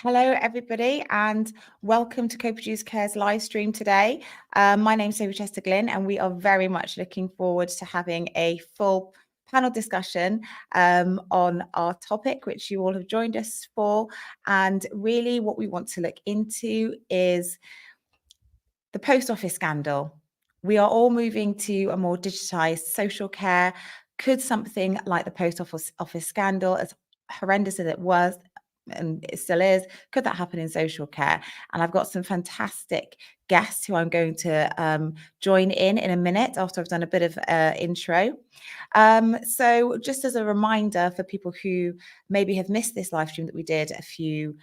Hello, everybody, and welcome to Coproduce Care's live stream today. My name is Sophie Chester-Glynn, and we are very much looking forward to having a full panel discussion on our topic, which you all have joined us for. And really what we want to look into is the post office scandal. We are all moving to a more digitized social care. Could something like the post office scandal, as horrendous as it was and it still is, could that happen in social care? And I've got some fantastic guests who I'm going to join in a minute after I've done a bit of intro. So just as a reminder for people who maybe have missed this live stream that we did a few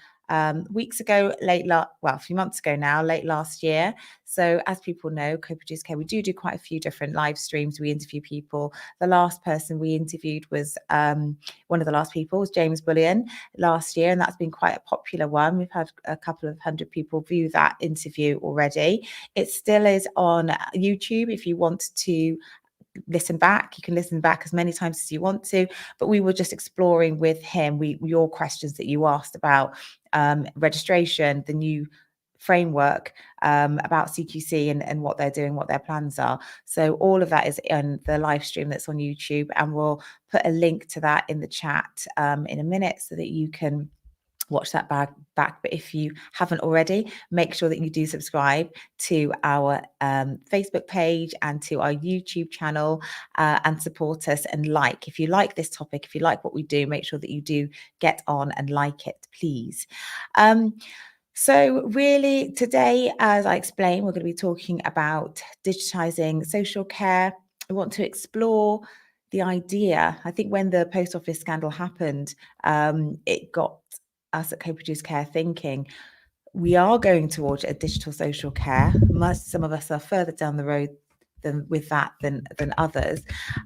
weeks ago, a few months ago now, late last year. So as people know, Coproduce Care, we do quite a few different live streams. We interview people. The last person we interviewed was one of the last people was James Bullion last year, and that's been quite a popular one. We've had a couple of hundred people view that interview already. It still is on YouTube if you want to listen back. You can listen back as many times as you want to, but we were just exploring with him your questions that you asked about registration, the new framework, about CQC and what they're doing, what their plans are. So all of that is in the live stream that's on YouTube, and we'll put a link to that in the chat in a minute so that you can watch that back. But if you haven't already, make sure that you do subscribe to our Facebook page and to our YouTube channel and support us and like. If you like this topic, if you like what we do, make sure that you do get on and like it, please. So really today, as I explained, we're going to be talking about digitizing social care. We want to explore the idea. I think when the post office scandal happened, it got us at Coproduce Care thinking we are going towards a digital social care. Some of us are further down the road than others.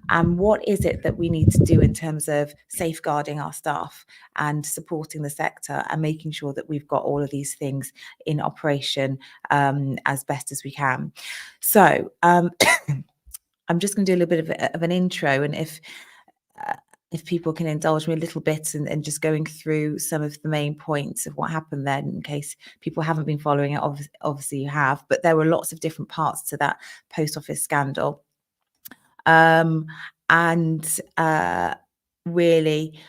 And what is it that we need to do in terms of safeguarding our staff and supporting the sector and making sure that we've got all of these things in operation as best as we can. So I'm just going to do a little bit of an intro, and if people can indulge me a little bit and just going through some of the main points of what happened then, in case people haven't been following it. Obviously you have, but there were lots of different parts to that post office scandal. Really,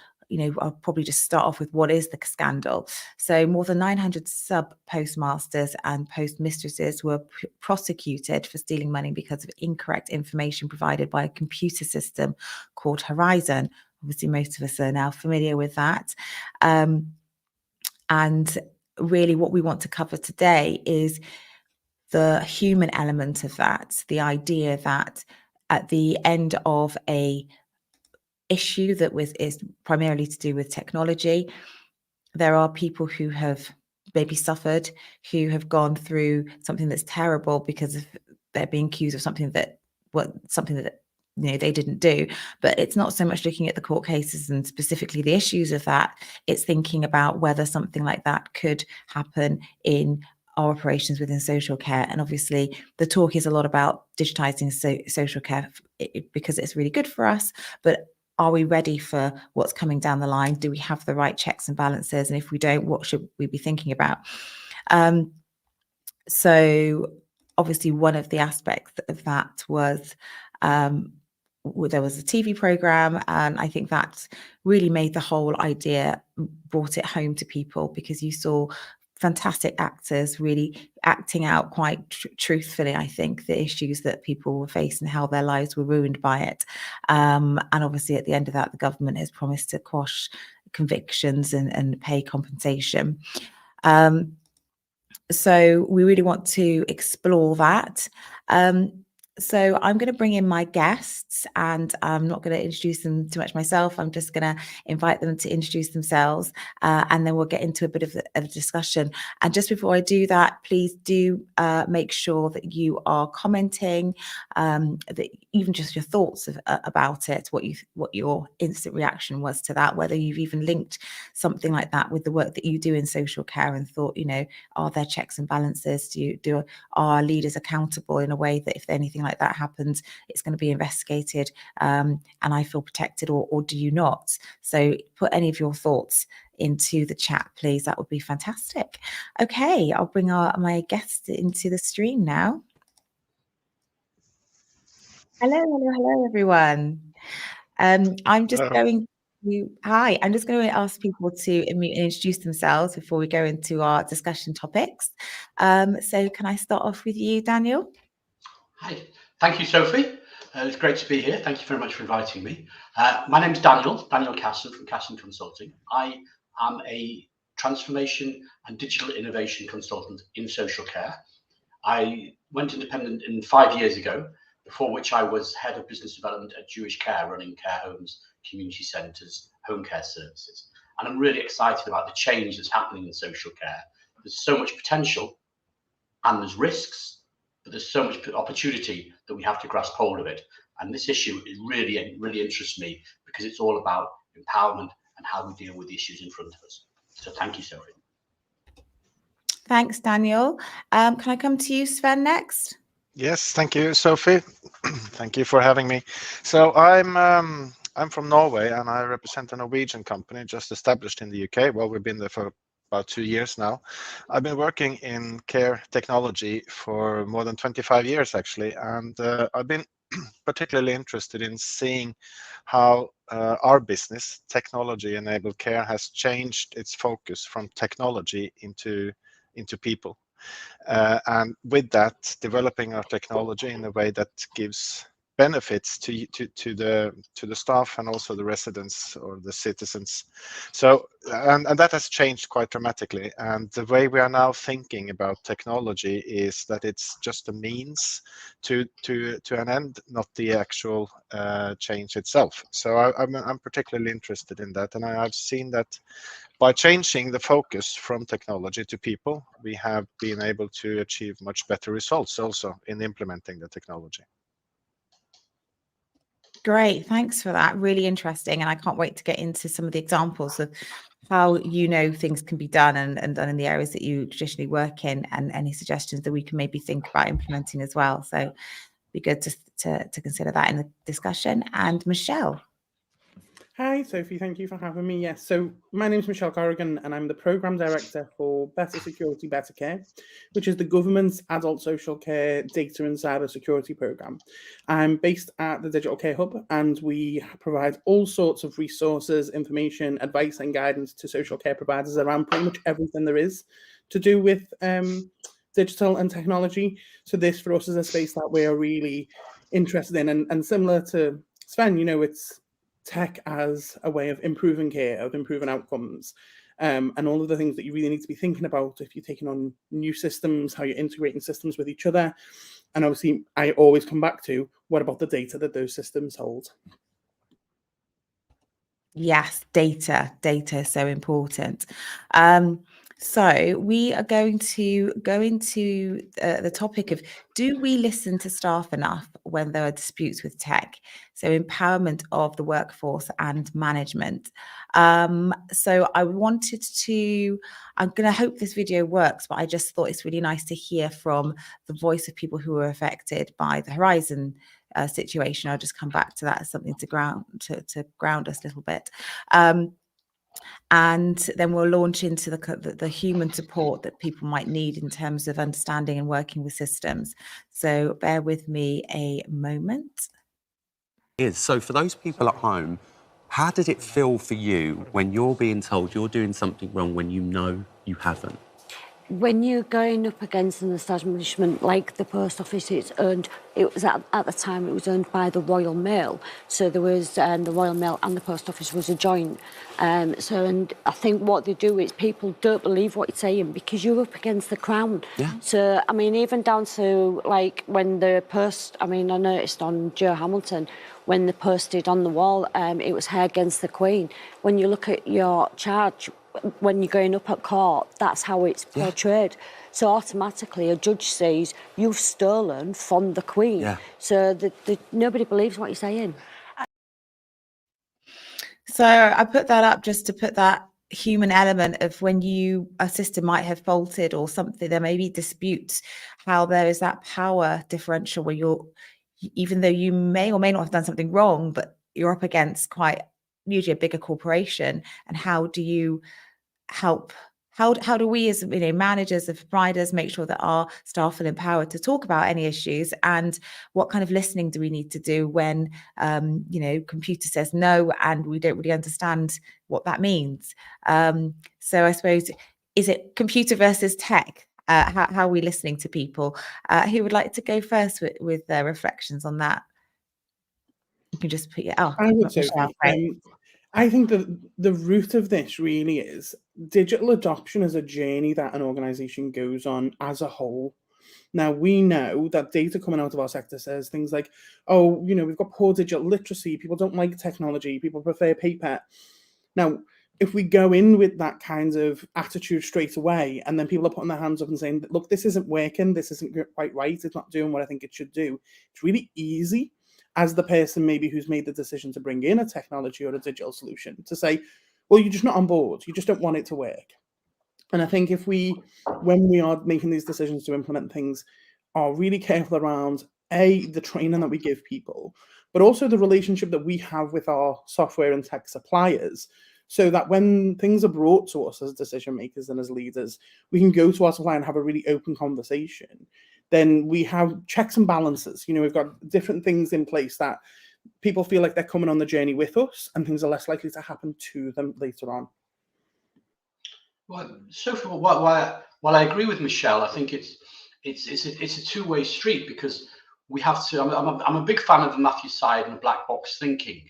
I'll probably just start off with what is the scandal. So more than 900 sub postmasters and postmistresses were prosecuted for stealing money because of incorrect information provided by a computer system called Horizon. Obviously, most of us are now familiar with that. And really what we want to cover today is the human element of that, the idea that at the end of a issue that is primarily to do with technology, there are people who have maybe suffered, who have gone through something that's terrible because of they're being accused of something that they didn't do. But it's not so much looking at the court cases and specifically the issues of that. It's thinking about whether something like that could happen in our operations within social care. And obviously the talk is a lot about digitizing social care because it's really good for us, but are we ready for what's coming down the line? Do we have the right checks and balances? And if we don't, what should we be thinking about? So obviously one of the aspects of that was there was a TV program, and I think that really made the whole idea, brought it home to people, because you saw fantastic actors really acting out quite truthfully, I think, the issues that people were facing, how their lives were ruined by it. And obviously at the end of that, the government has promised to quash convictions and pay compensation. So we really want to explore that. So I'm going to bring in my guests, and I'm not going to introduce them too much myself. I'm just going to invite them to introduce themselves, and then we'll get into a bit of a discussion. And just before I do that, please do make sure that you are commenting, that even just your thoughts about it, what your instant reaction was to that, whether you've even linked something like that with the work that you do in social care and thought, are there checks and balances? Are our leaders accountable in a way that if anything like that happens, it's going to be investigated, and I feel protected, or do you not? So put any of your thoughts into the chat, please. That would be fantastic. Okay, I'll bring my guest into the stream now. Hello, everyone. I'm just going to ask people to introduce themselves before we go into our discussion topics. So can I start off with you, Daniel? Hi, thank you, Sophie. It's great to be here. Thank you very much for inviting me. My name is Daniel Casson from Casson Consulting. I am a transformation and digital innovation consultant in social care. I went independent 5 years ago, before which I was head of business development at Jewish Care, running care homes, community centres, home care services. And I'm really excited about the change that's happening in social care. There's so much potential and there's risks, but there's so much opportunity that we have to grasp hold of it. And this issue is really interests me, because it's all about empowerment and how we deal with the issues in front of us. So thank you, Sophie. Thanks, Daniel. Can I come to you, Sven, next? Yes, thank you, Sophie. Thank you for having me. So I'm from Norway, and I represent a Norwegian company just established in the UK. Well, we've been there for about 2 years now. I've been working in care technology for more than 25 years, actually, and I've been particularly interested in seeing how our business, technology-enabled care, has changed its focus from technology into people. And with that, developing our technology in a way that gives benefits to the staff and also the residents or the citizens. So and that has changed quite dramatically. And the way we are now thinking about technology is that it's just a means to an end, not the actual change itself. So I'm particularly interested in that, and I've seen that by changing the focus from technology to people, we have been able to achieve much better results also in implementing the technology. Great, thanks for that. Really interesting. And I can't wait to get into some of the examples of how things can be done and done in the areas that you traditionally work in, and any suggestions that we can maybe think about implementing as well. So it'd be good to consider that in the discussion. And Michelle. Hi, Sophie. Thank you for having me. Yes, so my name is Michelle Corrigan, and I'm the Programme Director for Better Security, Better Care, which is the government's adult social care data and cyber security programme. I'm based at the Digital Care Hub, and we provide all sorts of resources, information, advice and guidance to social care providers around pretty much everything there is to do with digital and technology. So this for us is a space that we are really interested in, and similar to Sven, it's tech as a way of improving care, of improving outcomes, and all of the things that you really need to be thinking about if you're taking on new systems, how you're integrating systems with each other. And obviously, I always come back to, what about the data that those systems hold? Yes, data is so important. So we are going to go into the topic of, do we listen to staff enough when there are disputes with tech? So empowerment of the workforce and management. So I'm going to hope this video works, but I just thought it's really nice to hear from the voice of people who were affected by the Horizon situation. I'll just come back to that as something to ground us a little bit. And then we'll launch into the human support that people might need in terms of understanding and working with systems. So bear with me a moment. So for those people at home, how did it feel for you when you're being told you're doing something wrong when you know you haven't? When you're going up against an establishment like the post office, it was at the time it was owned by the Royal Mail, so there was the Royal Mail and the post office was a joint. And I think what they do is people don't believe what you're saying because you're up against the Crown. Yeah. So I mean, even down to like when the post, I noticed on Joe Hamilton when they posted on the wall, it was her against the Queen. When you look at your charge, when you're going up at court, that's how it's portrayed. Yeah. So automatically a judge says you've stolen from the Queen. Yeah. So nobody believes what you're saying. So I put that up just to put that human element of when a system might have faulted or something, there may be disputes, how there is that power differential where even though you may or may not have done something wrong, but you're up against quite usually a bigger corporation. And how do you help? How do we as managers of providers make sure that our staff feel empowered to talk about any issues? And what kind of listening do we need to do when computer says no and we don't really understand what that means? So I suppose, is it computer versus tech? How are we listening to people? Who would like to go first with their reflections on that? You can just put I would say, I think that the root of this really is digital adoption as a journey that an organization goes on as a whole. Now, we know that data coming out of our sector says things like, oh, we've got poor digital literacy, people don't like technology, people prefer paper. Now, if we go in with that kind of attitude straight away, and then people are putting their hands up and saying, look, this isn't working, this isn't quite right, it's not doing what I think it should do, it's really easy as the person maybe who's made the decision to bring in a technology or a digital solution to say, well, you're just not on board, you just don't want it to work. And I think when we are making these decisions to implement things, are really careful around the training that we give people, but also the relationship that we have with our software and tech suppliers, so that when things are brought to us as decision makers and as leaders, we can go to our supplier and have a really open conversation. Then we have checks and balances. We've got different things in place that people feel like they're coming on the journey with us, and things are less likely to happen to them later on. Well, Sophie, while I agree with Michelle, I think it's a two-way street, because we have to. I'm a big fan of the Matthew Side and the black box thinking,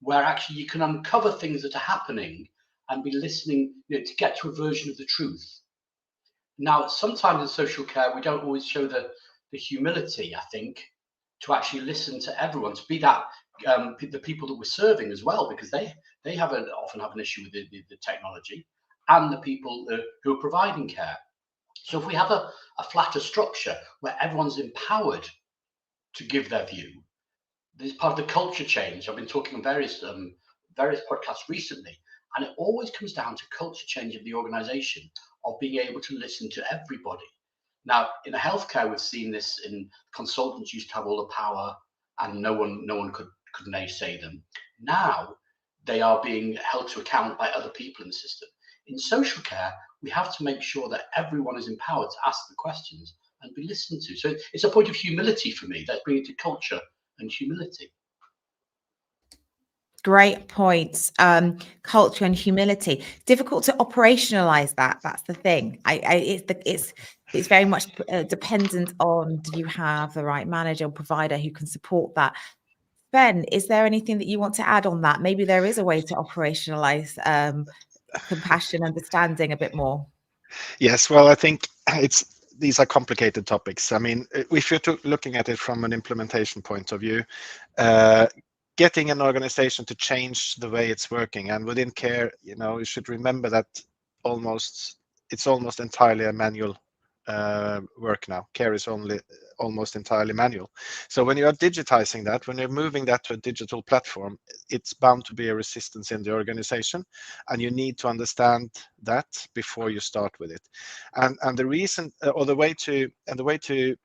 where actually you can uncover things that are happening and be listening, to get to a version of the truth. Now, sometimes in social care, we don't always show the humility, I think, to actually listen to everyone, to be that the people that we're serving as well, because they often have an issue with the technology, and the people who are providing care. So if we have a flatter structure where everyone's empowered to give their view, this is part of the culture change. I've been talking on various podcasts recently, and it always comes down to culture change of the organization, of being able to listen to everybody. Now, in a healthcare, we've seen this. In consultants used to have all the power, and no one could naysay them. Now they are being held to account by other people in the system. In social care, we have to make sure that everyone is empowered to ask the questions and be listened to. So it's a point of humility for me. Let's bring it to culture and humility. Great points. Culture and humility. Difficult to operationalize that. That's the thing. It's very much dependent on, do you have the right manager or provider who can support that? Ben, is there anything that you want to add on that? Maybe there is a way to operationalize compassion, understanding a bit more. Yes, well, I think these are complicated topics. I mean, if you're looking at it from an implementation point of view, getting an organization to change the way it's working, and within care, you should remember that it's almost entirely a manual work now. Care is almost entirely manual. So when you are digitizing that, when you're moving that to a digital platform, it's bound to be a resistance in the organization, and you need to understand that before you start with it. And the reason, or the way to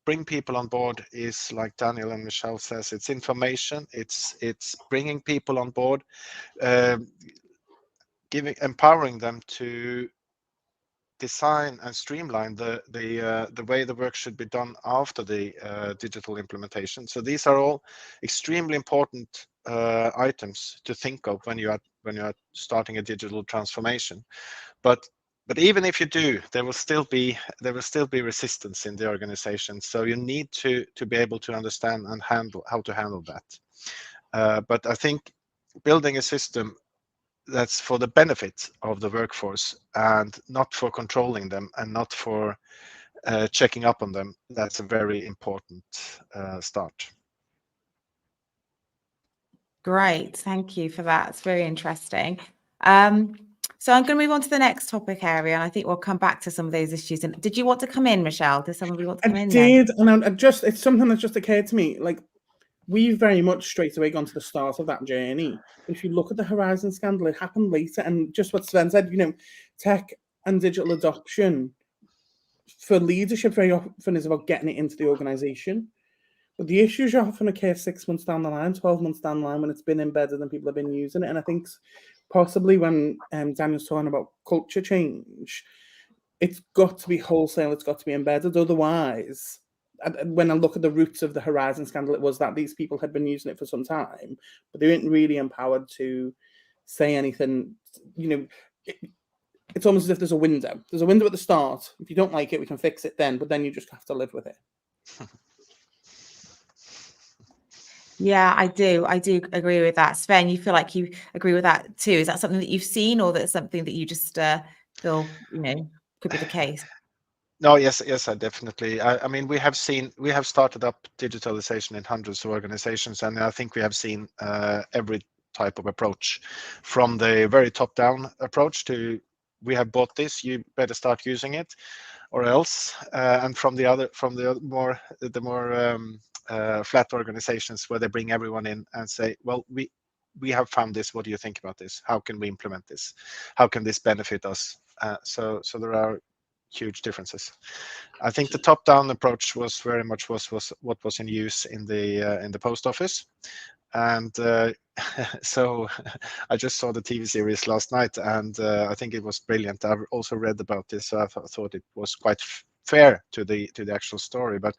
bring people on board is, like Daniel and Michelle says, it's information, it's bringing people on board, empowering them to design and streamline the way the work should be done after the digital implementation. So these are all extremely important items to think of when you are starting a digital transformation. But even if you do, there will still be resistance in the organization. So you need to be able to understand and how to handle that. But I think building a system that's for the benefit of the workforce and not for controlling them and not for checking up on them, that's a very important start. Great, thank you for that. It's very interesting. So I'm going to move on to the next topic area, and I think we'll come back to some of those issues. And did you want to come in, Michelle? Does somebody want to come in? I did, and it's something that's just occurred to me. Like, we've very much straight away gone to the start of that journey. But if you look at the Horizon scandal, it happened later. And just what Sven said, tech and digital adoption for leadership very often is about getting it into the organization. But the issues often occur 6 months down the line, 12 months down the line, when it's been embedded and people have been using it. And I think possibly when Daniel's talking about culture change, it's got to be wholesale, it's got to be embedded. Otherwise, when I look at the roots of the Horizon scandal, it was that these people had been using it for some time, but they weren't really empowered to say anything. You know, it's almost as if there's a window. There's a window at the start. If you don't like it, we can fix it then, but then you just have to live with it. Yeah, I do agree with that. Sven, you feel like you agree with that too? Is that something that you've seen, or that's something that you just feel, could be the case? No, yes, I definitely. I mean, we have started up digitalization in hundreds of organizations, and I think we have seen every type of approach, from the very top-down approach to we have bought this, you better start using it, or else, and from the more flat organizations where they bring everyone in and say, well, we have found this. What do you think about this? How can we implement this? How can this benefit us? So there are huge differences. I think the top-down approach was very much what was in use in the post office, and so I just saw the TV series last night, and I think it was brilliant. I've also read about this, so I thought it was quite fair to the actual story. But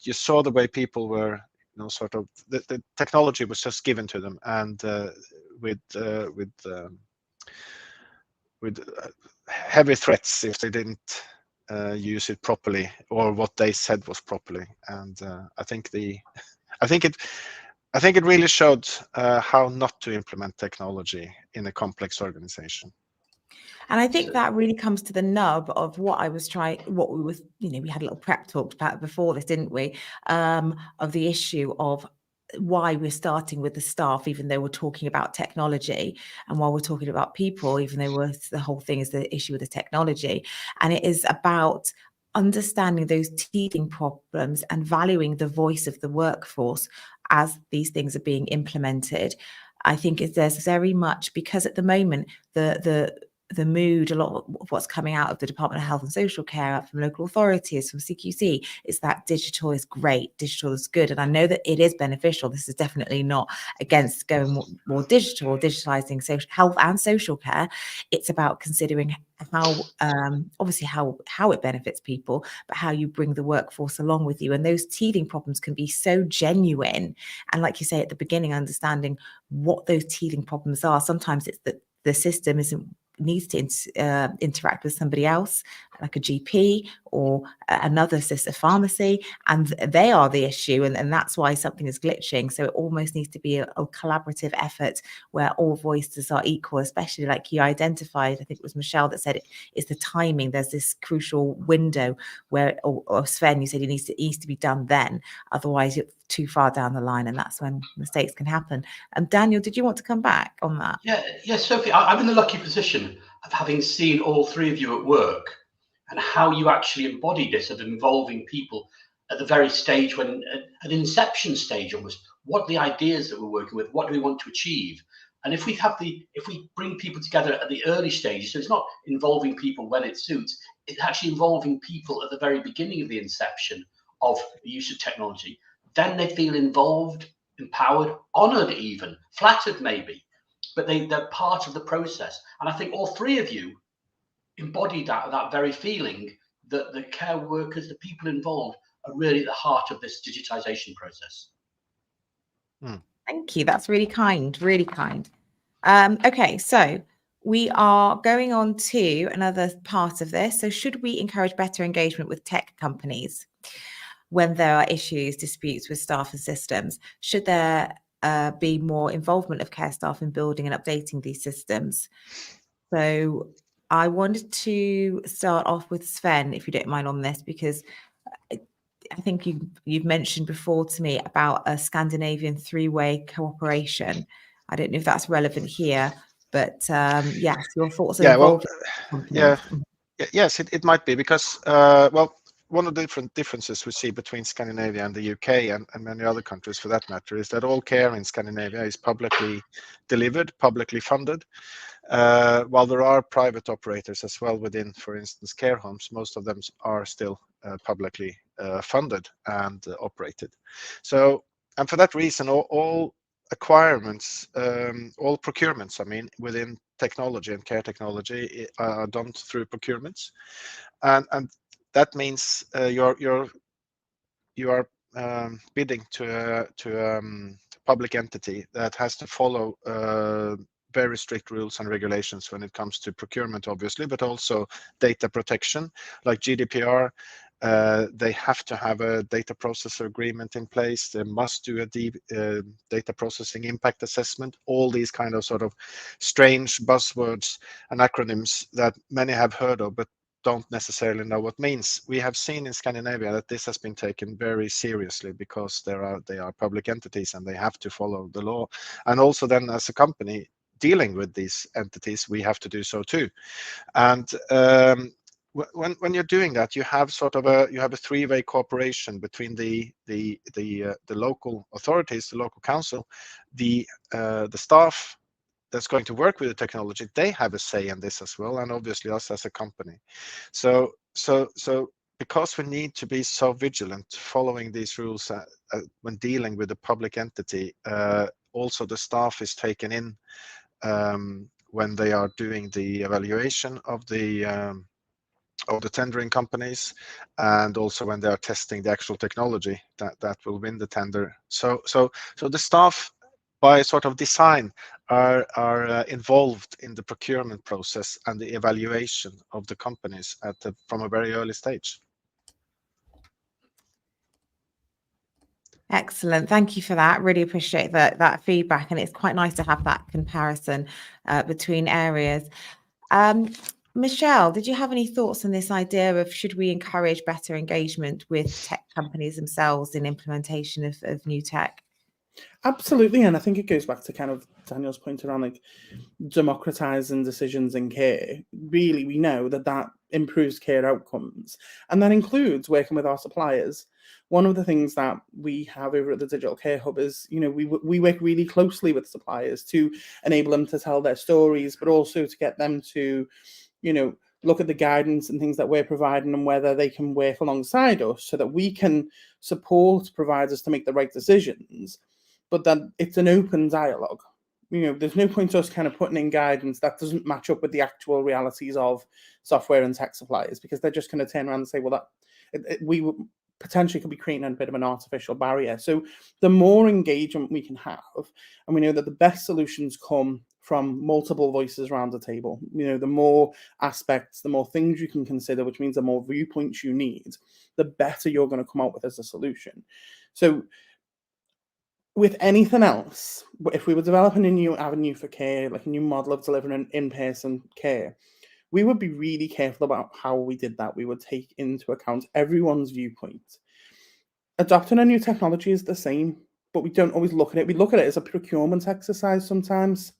you saw the way people were, sort of the technology was just given to them, and with heavy threats if they didn't use it properly, or what they said was properly. And I think it really showed how not to implement technology in a complex organization. And I think that really comes to the nub of what we had a little prep talk about before this, didn't we? Of the issue of why we're starting with the staff, even though we're talking about technology, and while we're talking about people, even though the whole thing is the issue with the technology. And it is about understanding those teething problems and valuing the voice of the workforce as these things are being implemented. I think there's very much, because at the moment the mood, a lot of what's coming out of the Department of Health and Social Care, from local authorities, from CQC, is that digital is great, digital is good. And I know that it is beneficial. This is definitely not against going more digital or digitalizing social health and social care. It's about considering how, obviously how it benefits people, but how you bring the workforce along with you. And those teething problems can be so genuine. And like you say at the beginning, understanding what those teething problems are. Sometimes it's that the system needs to interact with somebody else, like a GP or another sister pharmacy, and they are the issue, and that's why something is glitching. So it almost needs to be a collaborative effort where all voices are equal, especially like you identified, I think it was Michelle that said it's the timing. There's this crucial window where, or Sven, you said it needs to be done then, otherwise you're too far down the line, and that's when mistakes can happen. And Daniel, did you want to come back on that? Yeah, Sophie, I'm in the lucky position of having seen all three of you at work, and how you actually embodied this, of involving people at the very stage, when at an inception stage almost, what are the ideas that we're working with, what do we want to achieve. And if we bring people together at the early stages, so it's not involving people when it suits, it's actually involving people at the very beginning of the inception of the use of technology, then they feel involved, empowered, honored, even flattered maybe, but they're part of the process. And I think all three of you embodied that very feeling, that the care workers, the people involved, are really at the heart of this digitization process. Thank you. That's really kind, really kind. Okay, so we are going on to another part of this. So should we encourage better engagement with tech companies when there are issues, disputes with staff and systems? Should there be more involvement of care staff in building and updating these systems? So I wanted to start off with Sven, if you don't mind, on this, because I think you've mentioned before to me about a Scandinavian three-way cooperation. I don't know if that's relevant here, but yes, your thoughts on involving companies. Yes, it might be, because one of the differences we see between Scandinavia and the UK and many other countries for that matter is that all care in Scandinavia is publicly delivered, publicly funded. While there are private operators as well within, for instance, care homes, most of them are still publicly funded and operated. So, and for that reason, all acquirements, all procurements, I mean, within technology and care technology are done through procurements, and that means you are bidding to a public entity that has to follow very strict rules and regulations when it comes to procurement, obviously, but also data protection, like GDPR. They have to have a data processor agreement in place. They must do a data processing impact assessment. All these kind of sort of strange buzzwords and acronyms that many have heard of, but don't necessarily know what means. We have seen in Scandinavia that this has been taken very seriously because they are public entities and they have to follow the law. And also then as a company dealing with these entities, we have to do so too. And when you're doing that, you have sort of a three-way cooperation between the local authorities, the local council, the staff that's going to work with the technology. They have a say in this as well, and obviously us as a company. So because we need to be so vigilant following these rules when dealing with a public entity, also the staff is taken in when they are doing the evaluation of the tendering companies, and also when they are testing the actual technology that will win the tender. So the staff, by sort of design, are involved in the procurement process and the evaluation of the companies from a very early stage. Excellent. Thank you for that. Really appreciate that feedback, and it's quite nice to have that comparison between areas. Michelle, did you have any thoughts on this idea of should we encourage better engagement with tech companies themselves in implementation of new tech? Absolutely, and I think it goes back to kind of Daniel's point around like democratizing decisions in care. Really, we know that improves care outcomes, and that includes working with our suppliers. One of the things that we have over at the Digital Care Hub is, we work really closely with suppliers to enable them to tell their stories, but also to get them to, look at the guidance and things that we're providing and whether they can work alongside us so that we can support providers to make the right decisions. But then it's an open dialogue. There's no point us kind of putting in guidance that doesn't match up with the actual realities of software and tech suppliers, because they're just going to turn around and say, well, we potentially could be creating a bit of an artificial barrier. So the more engagement we can have, and we know that the best solutions come from multiple voices around the table. The more aspects, the more things you can consider, which means the more viewpoints you need, the better you're going to come out with as a solution. So with anything else, if we were developing a new avenue for care, like a new model of delivering in-person care, we would be really careful about how we did that. We would take into account everyone's viewpoint. Adopting a new technology is the same, but we don't always look at it. We look at it as a procurement exercise sometimes.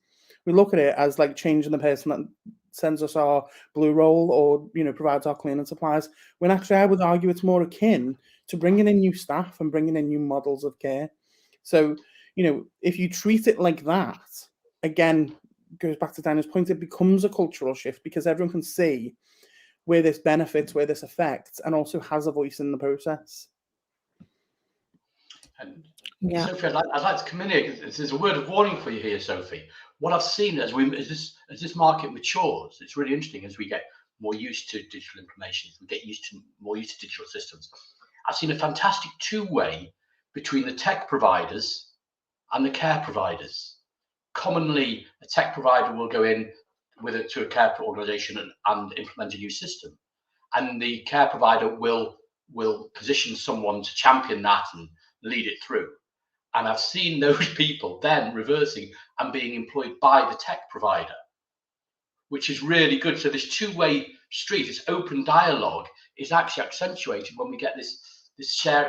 We look at it as like changing the person that sends us our blue roll or, provides our cleaning supplies, when actually I would argue it's more akin to bringing in new staff and bringing in new models of care. So, if you treat it like that, again, goes back to Daniel's point, it becomes a cultural shift because everyone can see where this benefits, where this affects, and also has a voice in the process. And Yeah. Sophie, I'd like to come in here because there's a word of warning for you here, Sophie. What I've seen as this market matures, it's really interesting as we get more used to digital information, as we get more used to digital systems. I've seen a fantastic two-way between the tech providers and the care providers. Commonly, a tech provider will go in to a care organisation and implement a new system, and the care provider will position someone to champion that and lead it through. And I've seen those people then reversing and being employed by the tech provider, which is really good. So this two-way street, this open dialogue, is actually accentuated when we get this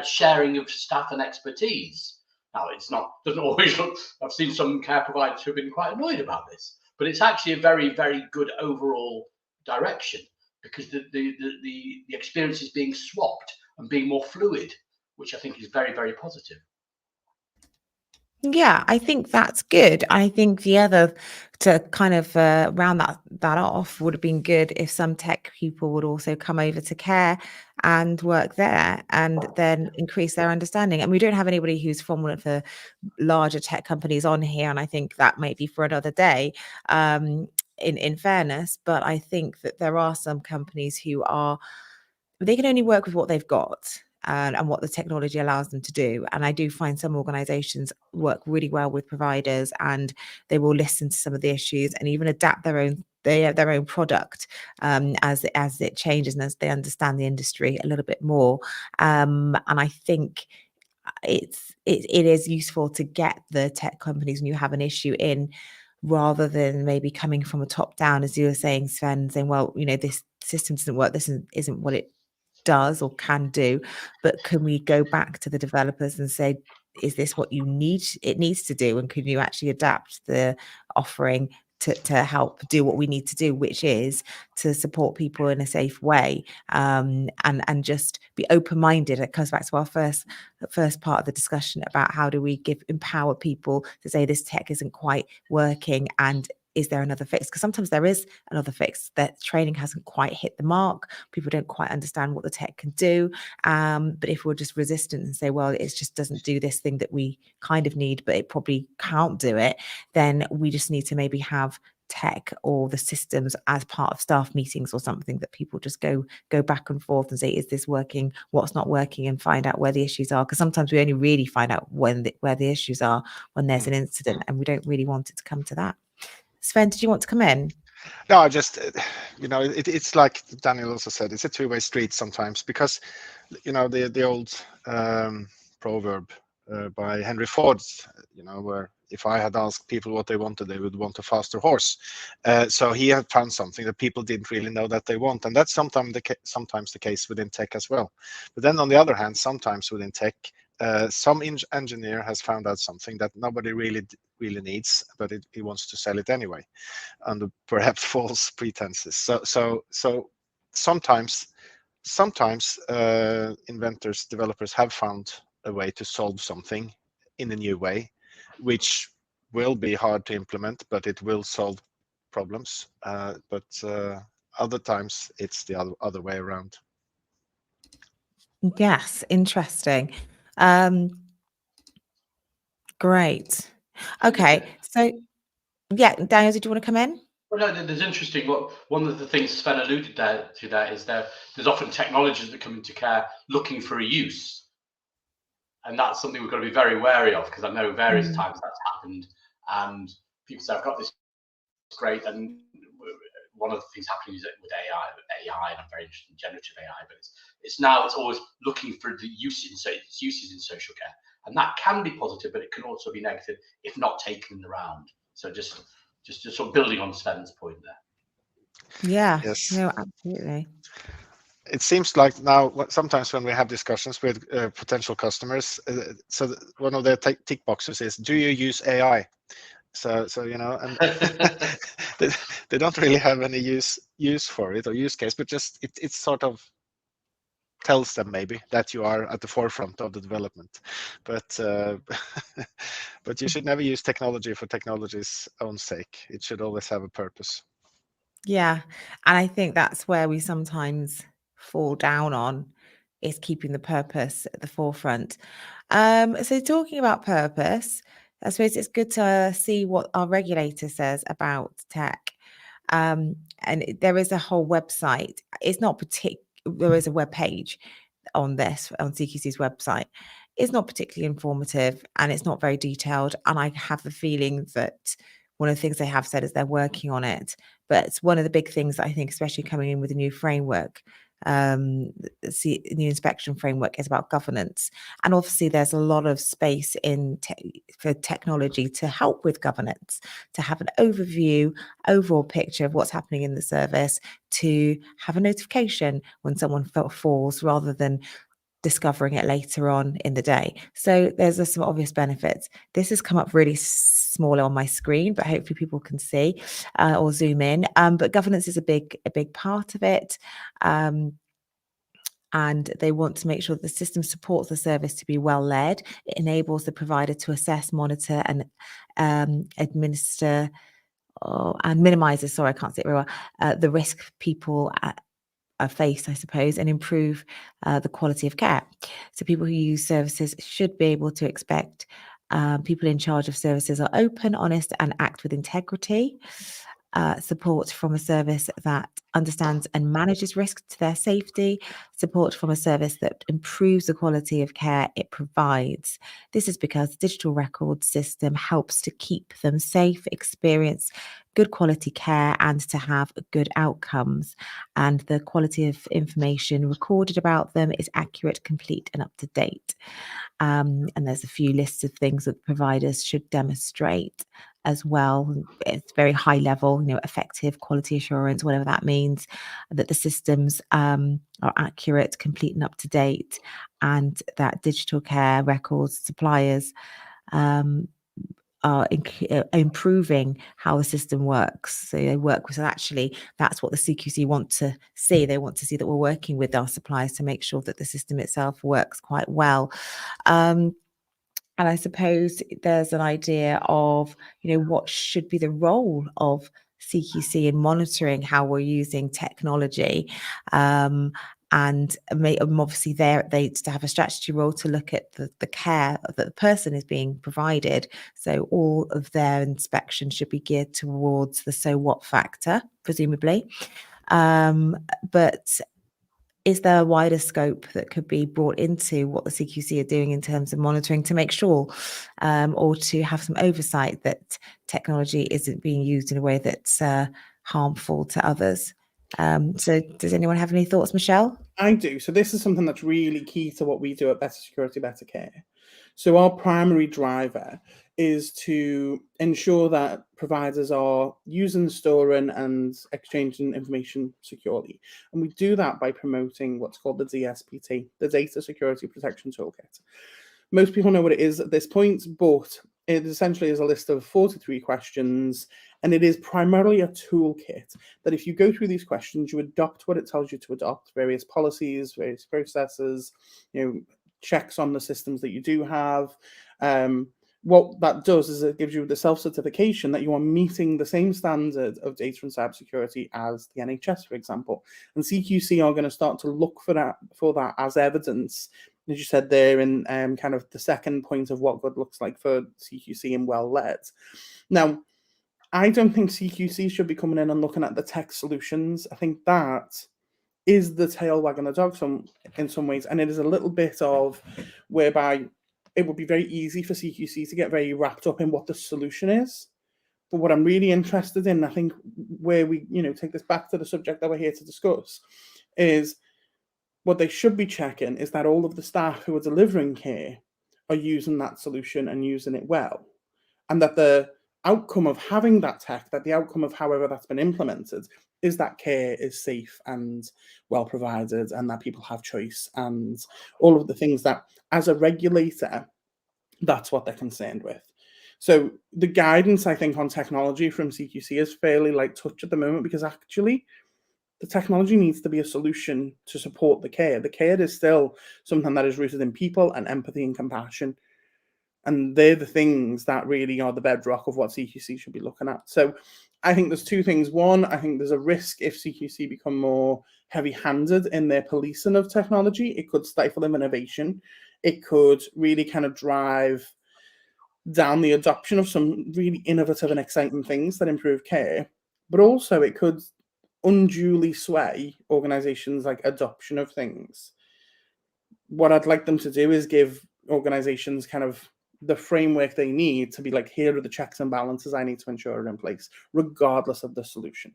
sharing of staff and expertise. Now, doesn't always look. I've seen some care providers who have been quite annoyed about this, but it's actually a very, very good overall direction because the experience is being swapped and being more fluid, which I think is very, very positive. Yeah, I think that's good. I think the other, to kind of round that off, would have been good if some tech people would also come over to care and work there, and then increase their understanding. And we don't have anybody who's from one of the larger tech companies on here, and I think that may be for another day. In fairness, but I think that there are some companies who are, they can only work with what they've got, and what the technology allows them to do. And I do find some organizations work really well with providers, and they will listen to some of the issues and even adapt their own product, as it changes and as they understand the industry a little bit more. And I think it is useful to get the tech companies when you have an issue in, rather than maybe coming from a top down, as you were saying, Sven, saying, well, this system doesn't work, this isn't what it does or can do, but can we go back to the developers and say, is this what it needs to do, and can you actually adapt the offering to help do what we need to do, which is to support people in a safe way, and just be open-minded. It comes back to our first part of the discussion about how do we empower people to say this tech isn't quite working, and is there another fix? Because sometimes there is another fix, that training hasn't quite hit the mark. People don't quite understand what the tech can do. But if we're just resistant and say, well, it just doesn't do this thing that we kind of need, but it probably can't do it, then we just need to maybe have tech or the systems as part of staff meetings or something, that people just go back and forth and say, is this working, what's not working, and find out where the issues are. Because sometimes we only really find out where the issues are when there's an incident, and we don't really want it to come to that. Sven, did you want to come in? No, I just, it's like Daniel also said, it's a two-way street sometimes, because, the old proverb by Henry Ford, where if I had asked people what they wanted, they would want a faster horse. So he had found something that people didn't really know that they want. And that's sometimes the case within tech as well. But then on the other hand, sometimes within tech, some engineer has found out something that nobody really needs, but he wants to sell it anyway, under perhaps false pretenses. So sometimes inventors, developers have found a way to solve something in a new way, which will be hard to implement, but it will solve problems. But other times it's the other way around. Yes, interesting. Great. Okay, so yeah, Daniel, did you want to come in? Well, no, there's interesting. One of the things Sven alluded to there is there's often technologies that come into care looking for a use, and that's something we've got to be very wary of, because I know various times that's happened, and people say, I've got this great, and one of the things happening is with AI, and I'm very interested in generative AI, but it's always looking for the uses in social care, and that can be positive, but it can also be negative if not taken in the round. So just sort of building on Sven's point there. Yeah. Yes. No, absolutely. It seems like now, sometimes when we have discussions with potential customers, so one of their tick boxes is, do you use AI? So and they don't really have any use for it or use case, but just it sort of tells them maybe that you are at the forefront of the development. But but you should never use technology for technology's own sake. It should always have a purpose. Yeah, and I think that's where we sometimes fall down on, is keeping the purpose at the forefront. So talking about purpose, I suppose it's good to see what our regulator says about tech. And there is a whole website. It's not there is a web page on this, on CQC's website. It's not particularly informative, and it's not very detailed. And I have the feeling that one of the things they have said is they're working on it. But it's one of the big things that I think, especially coming in with a new framework, the new inspection framework, is about governance. And obviously there's a lot of space for technology to help with governance, to have an overall picture of what's happening in the service, to have a notification when someone falls, rather than discovering it later on in the day. So there's some obvious benefits. This has come up really small on my screen, but hopefully people can see or zoom in. But governance is a big part of it. And and they want to make sure that the system supports the service to be well led. It enables the provider to assess, monitor, and administer and minimises, sorry, I can't say it very well, the risk people face, I suppose, and improve the quality of care. So people who use services should be able to expect people in charge of services are open, honest, and act with integrity. Support from a service that understands and manages risk to their safety, support from a service that improves the quality of care it provides. This is because the digital record system helps to keep them safe, experience good quality care, and to have good outcomes. And the quality of information recorded about them is accurate, complete, and up to date. And there's a few lists of things that providers should demonstrate as well. It's very high level, effective quality assurance, whatever that means, that the systems are accurate, complete, and up to date, and that digital care records suppliers are improving how the system works. So they work with, so actually that's what the CQC want to see. They want to see that we're working with our suppliers to make sure that the system itself works quite well. And I suppose there's an idea of, what should be the role of CQC in monitoring how we're using technology. And obviously they to have a strategy role to look at the care that the person is being provided. So all of their inspection should be geared towards the so what factor, presumably. But is there a wider scope that could be brought into what the CQC are doing in terms of monitoring to make sure, or to have some oversight that technology isn't being used in a way that's harmful to others? So does anyone have any thoughts, Michelle? I do. So this is something that's really key to what we do at Better Security, Better Care. So our primary driver is to ensure that providers are using, storing, and exchanging information securely. And we do that by promoting what's called the DSPT, the Data Security Protection Toolkit. Most people know what it is at this point, but it essentially is a list of 43 questions, and it is primarily a toolkit that if you go through these questions, you adopt what it tells you to adopt, various policies, various processes, checks on the systems that you do have. What that does is it gives you the self-certification that you are meeting the same standard of data and cybersecurity as the NHS, for example. And CQC are going to start to look for that as evidence, as you said there, in kind of the second point of what good looks like for CQC and well-led. Now, I don't think CQC should be coming in and looking at the tech solutions. I think that is the tail wagging the dog in some ways, and it is a little bit of whereby it would be very easy for CQC to get very wrapped up in what the solution is. But what I'm really interested in, I think, where we take this back to the subject that we're here to discuss, is what they should be checking is that all of the staff who are delivering care are using that solution and using it well, and that the outcome of having that tech, that the outcome of however that's been implemented, is that care is safe and well provided, and that people have choice, and all of the things that, as a regulator, that's what they're concerned with. So the guidance, I think, on technology from CQC is fairly light touch at the moment, because actually the technology needs to be a solution to support the care. The care is still something that is rooted in people and empathy and compassion. And they're the things that really are the bedrock of what CQC should be looking at. So I think there's two things. One, I think there's a risk if CQC become more heavy-handed in their policing of technology. It could stifle innovation. It could really kind of drive down the adoption of some really innovative and exciting things that improve care. But also it could unduly sway organizations' like adoption of things. What I'd like them to do is give organizations kind of the framework they need to be like, here are the checks and balances I need to ensure are in place, regardless of the solution.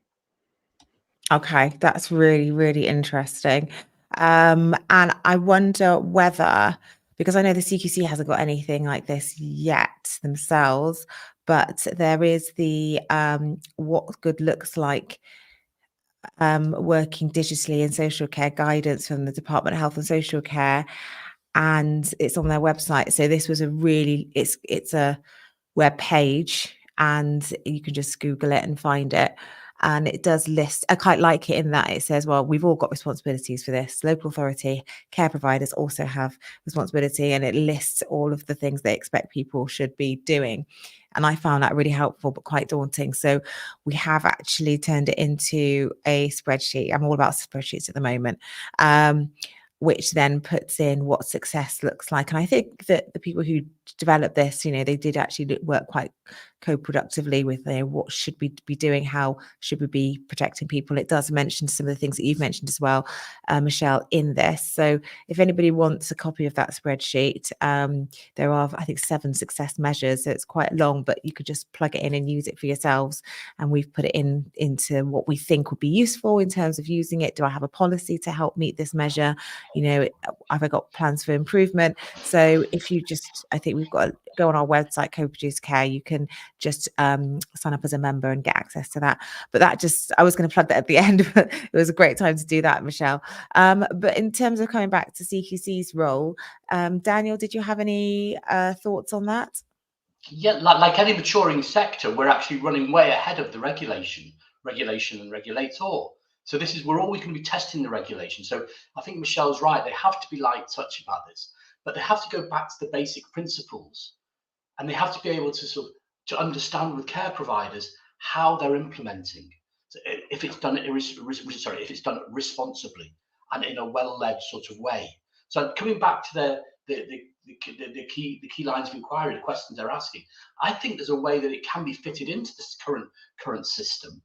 Okay, that's really, really interesting. And I wonder whether, because I know the CQC hasn't got anything like this yet themselves, but there is the what good looks like working digitally in social care guidance from the Department of Health and Social Care, and it's on their website. So this was it's a web page, and you can just Google it and find it. and it does list, I quite like it in that it says, well, we've all got responsibilities for this. Local authority, care providers also have responsibility, and it lists all of the things they expect people should be doing. And I found that really helpful, but quite daunting. So we have actually turned it into a spreadsheet. I'm all about spreadsheets at the moment, which then puts in what success looks like. And I think that the people who developed this, you know, they did actually work quite co-productively with, you know, what should we be doing, how should we be protecting people. It does mention some of the things that you've mentioned as well, Michelle, in this. So if anybody wants a copy of that spreadsheet, there are, I think, 7 success measures. So it's quite long, but you could just plug it in and use it for yourselves. And we've put it into what we think would be useful in terms of using it. Do I have a policy to help meet this measure? You know, have I got plans for improvement? So if you just, I think we've got to go on our website, Coproduce Care. You can just sign up as a member and get access to that. But that just, I was going to plug that at the end, but it was a great time to do that, Michelle. But in terms of coming back to CQC's role, Daniel, did you have any thoughts on that? Yeah, like any maturing sector, we're actually running way ahead of the regulation and regulator. So this is, we're always going to be testing the regulation. So I think Michelle's right. They have to be light touch about this, but they have to go back to the basic principles, and they have to be able to sort of to understand with care providers how they're implementing. So if it's done if it's done responsibly and in a well-led sort of way. So coming back to the key lines of inquiry, the questions they're asking, I think there's a way that it can be fitted into this current system,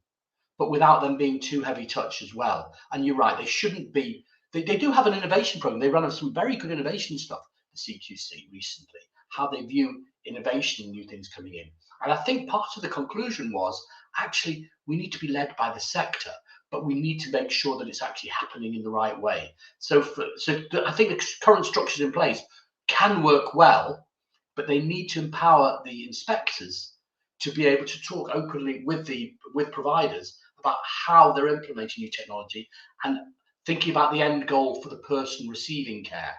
but without them being too heavy touch as well. And you're right, they shouldn't be. They do have an innovation program. They run some very good innovation stuff, the CQC recently, how they view innovation and new things coming in. And I think part of the conclusion was, actually, we need to be led by the sector, but we need to make sure that it's actually happening in the right way. So I think the current structures in place can work well, but they need to empower the inspectors to be able to talk openly with providers about how they're implementing new technology and thinking about the end goal for the person receiving care.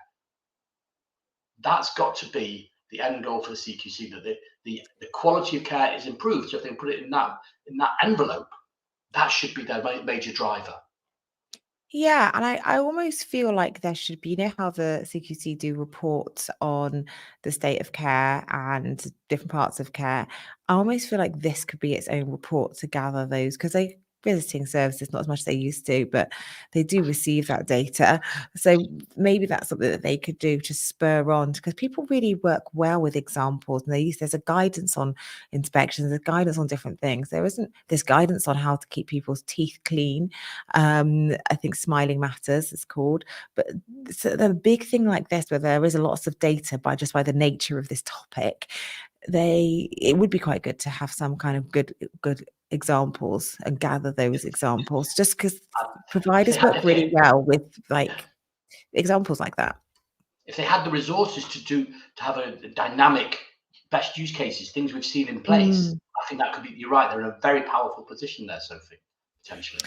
That's got to be the end goal for the CQC, that the quality of care is improved. So if they put it in that envelope, that should be their major driver. Yeah, and I almost feel like there should be, you know, how the CQC do reports on the state of care and different parts of care. I almost feel like this could be its own report to gather those, because they visiting services, not as much as they used to, but they do receive that data. So maybe that's something that they could do to spur on, because people really work well with examples, and there's a guidance on inspections, there's guidance on different things. There's guidance on how to keep people's teeth clean. I think smiling matters, it's called. But the big thing like this, where there is a lot of data by the nature of this topic, it would be quite good to have some kind of good examples and gather those examples, just because providers work really well with like examples like that. If they had the resources to have a dynamic best use cases, things we've seen in place, I think that could be, you're right, they're in a very powerful position there, Sophie, potentially.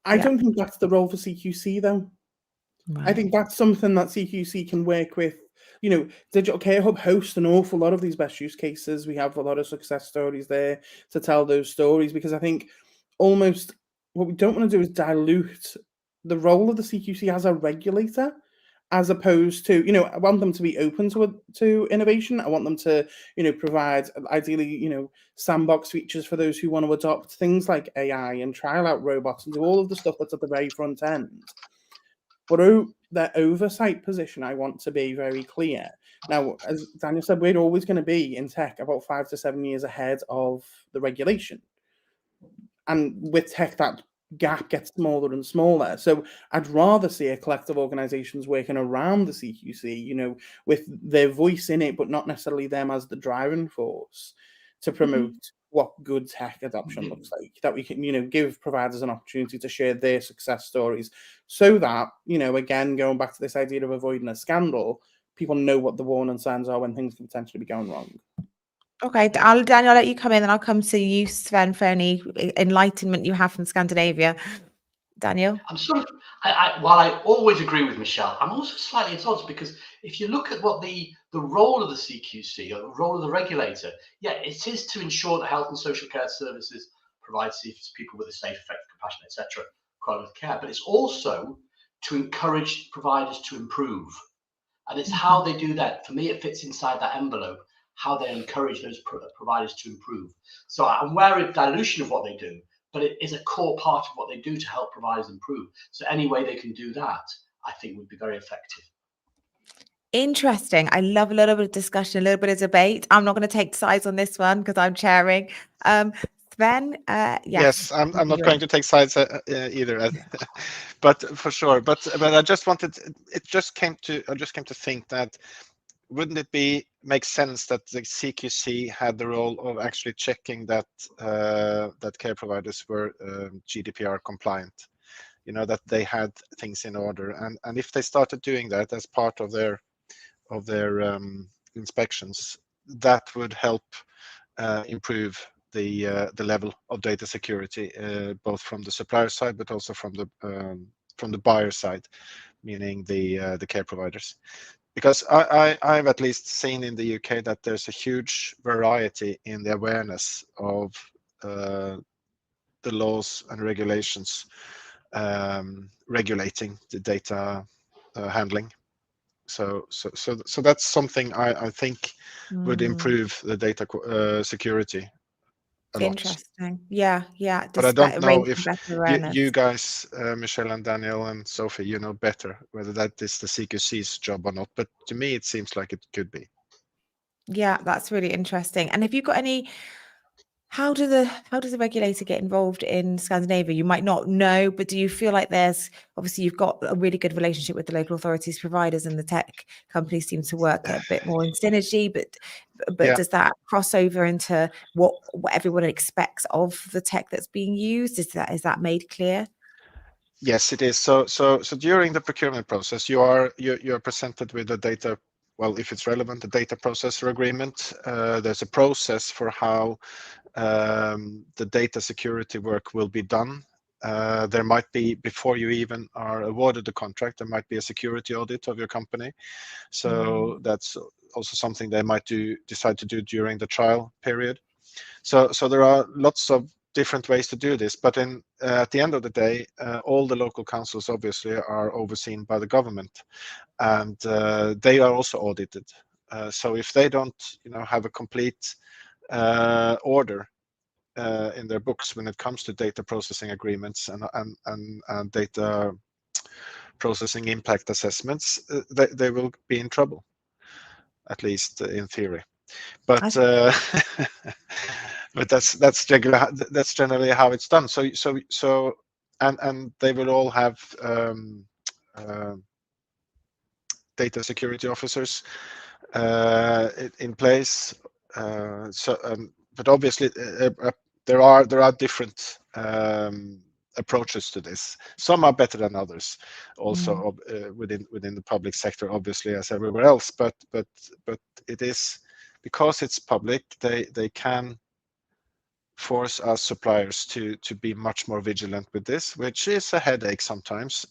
I don't think that's the role for CQC though. Right. I think that's something that CQC can work with. You know, Digital Care Hub hosts an awful lot of these best use cases. We have a lot of success stories there to tell those stories, because I think almost what we don't want to do is dilute the role of the CQC as a regulator, as opposed to, you know, I want them to be open to innovation. I want them to, you know, provide ideally, you know, sandbox features for those who want to adopt things like AI and trial out robots and do all of the stuff that's at the very front end. But their oversight position, I want to be very clear. Now, as Daniel said, we're always going to be in tech about 5 to 7 years ahead of the regulation. And with tech, that gap gets smaller and smaller. So I'd rather see a collective organizations working around the CQC, you know, with their voice in it, but not necessarily them as the driving force to promote what good tech adoption looks like, that we can, you know, give providers an opportunity to share their success stories, so that, you know, again, going back to this idea of avoiding a scandal, people know what the warning signs are when things can potentially be going wrong. Okay, Daniel, I'll let you come in, and I'll come to you, Sven, for any enlightenment you have from Scandinavia. Daniel? I'm sort of, while I always agree with Michelle, I'm also slightly at odds, because if you look at what the role of the CQC, or the role of the regulator, yeah, it is to ensure that health and social care services provide people with a safe, effective, compassionate, etc. quality of care. But it's also to encourage providers to improve. And it's how they do that. For me, it fits inside that envelope, how they encourage those providers to improve. So I'm aware of dilution of what they do, but it is a core part of what they do to help providers improve. So any way they can do that, I think would be very effective. Interesting. I love a little bit of discussion, a little bit of debate. I'm not going to take sides on this one because I'm chairing. Sven, Yes, I'm not going to take sides either, but for sure. But I just wanted. I just came to think that wouldn't it make sense that the CQC had the role of actually checking that that care providers were GDPR compliant? You know, that they had things in order, and if they started doing that as part of their inspections, that would help improve the level of data security, both from the supplier side, but also from the buyer side, meaning the care providers. Because I've at least seen in the UK that there's a huge variety in the awareness of the laws and regulations regulating the data handling. So that's something I think would improve the data security a lot. Interesting. Yeah. But I don't know if better you guys, Michelle and Daniel and Sophie, you know better whether that is the CQC's job or not. But to me, it seems like it could be. Yeah, that's really interesting. And have you got any? How does the regulator get involved in Scandinavia? You might not know, but do you feel like there's obviously you've got a really good relationship with the local authorities, providers, and the tech companies seem to work a bit more in synergy. But Yeah. does that cross over into what everyone expects of the tech that's being used? Is that made clear? Yes, it is. So during the procurement process, you're presented with the data. Well, if it's relevant, the data processor agreement. There's a process for how the data security work will be done. There might be, before you even are awarded the contract, there might be a security audit of your company. So that's also something they might decide to do during the trial period. So there are lots of different ways to do this, but at the end of the day, all the local councils obviously are overseen by the government, and they are also audited. So if they don't, have a complete order in their books when it comes to data processing agreements and data processing impact assessments, they will be in trouble, at least in theory. But but that's generally how it's done. So and they will all have data security officers in place. But obviously there are different approaches to this. Some are better than others, also within the public sector, obviously, as everywhere else. But it is, because it's public, they can force us suppliers to be much more vigilant with this, which is a headache sometimes.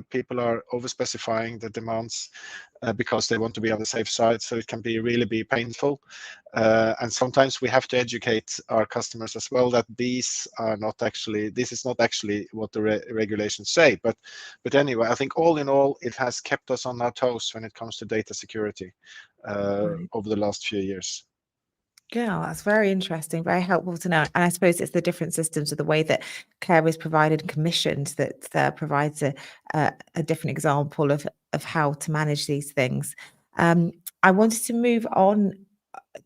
People are over-specifying the demands because they want to be on the safe side, so it can really be painful. And sometimes we have to educate our customers as well that this is not actually what the regulations say. But anyway, I think all in all, it has kept us on our toes when it comes to data security over the last few years. Yeah, that's very interesting, very helpful to know. And I suppose it's the different systems of the way that care is provided and commissioned that provides a different example of how to manage these things. I wanted to move on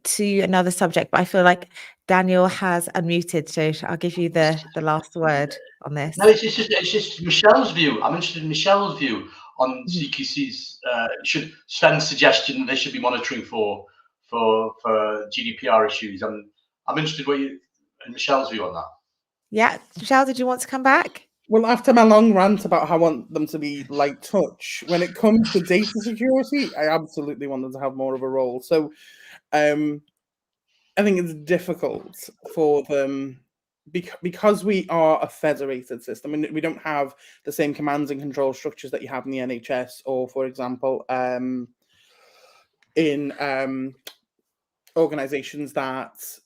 to another subject, but I feel like Daniel has unmuted, so I'll give you the last word on this. No, it's just Michelle's view. I'm interested in Michelle's view on CQC's. Should Sven's suggestion that they should be monitoring for GDPR issues. I'm interested in Michelle's view on that. Yeah, Michelle, did you want to come back? Well, after my long rant about how I want them to be light touch, when it comes to data security, I absolutely want them to have more of a role. So I think it's difficult for them because we are a federated system and we don't have the same commands and control structures that you have in the NHS or, for example, in organizations that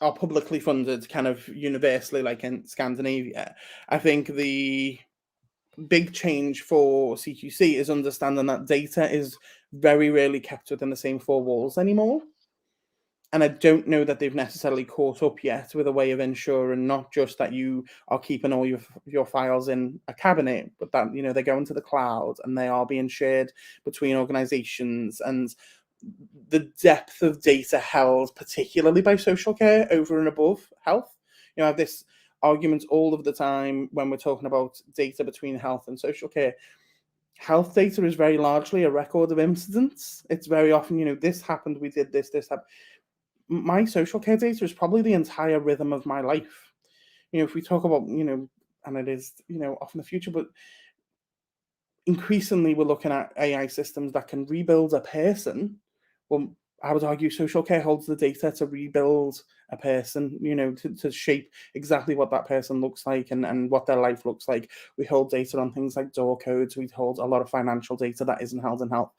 are publicly funded kind of universally, like in Scandinavia. I think the big change for CQC is understanding that data is very rarely kept within the same four walls anymore. And I don't know that they've necessarily caught up yet with a way of ensuring not just that you are keeping all your files in a cabinet, but that, you know, they're going to the cloud and they are being shared between organizations, and the depth of data held, particularly by social care, over and above health. You know, I have this argument all of the time when we're talking about data between health and social care. Health data is very largely a record of incidents. It's very often, you know, this happened, we did this happened. My social care data is probably the entire rhythm of my life. You know, if we talk about, you know, and it is, you know, off in the future, but increasingly we're looking at AI systems that can rebuild a person. Well, I would argue social care holds the data to rebuild a person, you know, to shape exactly what that person looks like and what their life looks like. We hold data on things like door codes. We hold a lot of financial data that isn't held in health.